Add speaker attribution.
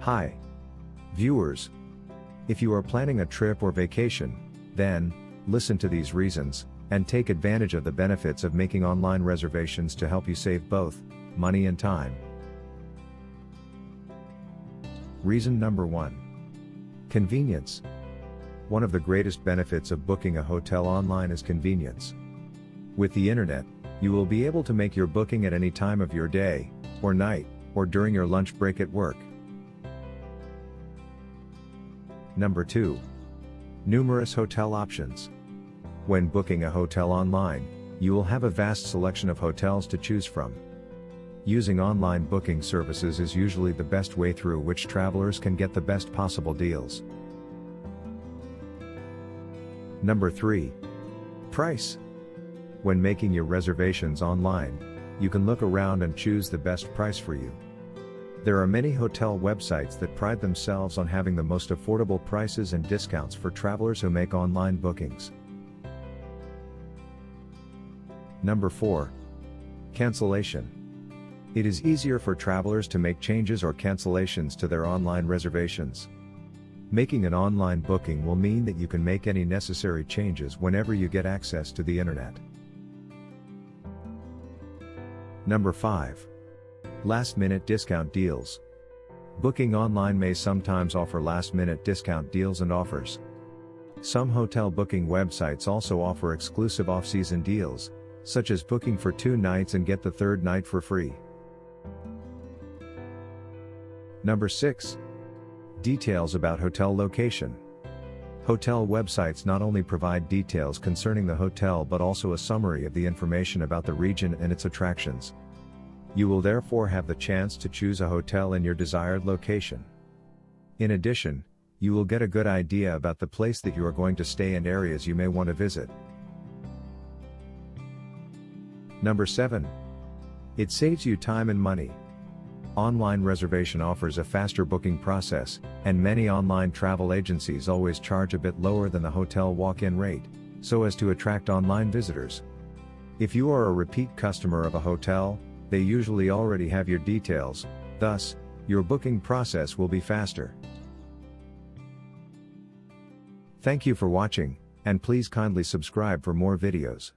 Speaker 1: Hi, viewers. If you are planning a trip or vacation, then listen to these reasons and take advantage of the benefits of making online reservations to help you save both money and time. Reason number 1. Convenience. One of the greatest benefits of booking a hotel online is convenience. With the internet, you will be able to make your booking at any time of your day, or night, or during your lunch break at work. Number 2. Numerous hotel options. When booking a hotel online, you will have a vast selection of hotels to choose from. Using online booking services is usually the best way through which travelers can get the best possible deals. Number 3. Price. When making your reservations online, you can look around and choose the best price for you. There are many hotel websites that pride themselves on having the most affordable prices and discounts for travelers who make online bookings. Number 4. Cancellation. It is easier for travelers to make changes or cancellations to their online reservations. Making an online booking will mean that you can make any necessary changes whenever you get access to the internet. Number 5. Last-minute discount deals. Booking online may sometimes offer last-minute discount deals and offers. Some hotel booking websites also offer exclusive off-season deals, such as booking for 2 nights and get the 3rd night for free. Number 6. Details about hotel location. Hotel websites not only provide details concerning the hotel but also a summary of the information about the region and its attractions. You will therefore have the chance to choose a hotel in your desired location. In addition, you will get a good idea about the place that you are going to stay and areas you may want to visit. Number 7. It saves you time and money. Online reservation offers a faster booking process, and many online travel agencies always charge a bit lower than the hotel walk-in rate, so as to attract online visitors. If you are a repeat customer of a hotel, they usually already have your details, thus, your booking process will be faster. Thank you for watching, and please kindly subscribe for more videos.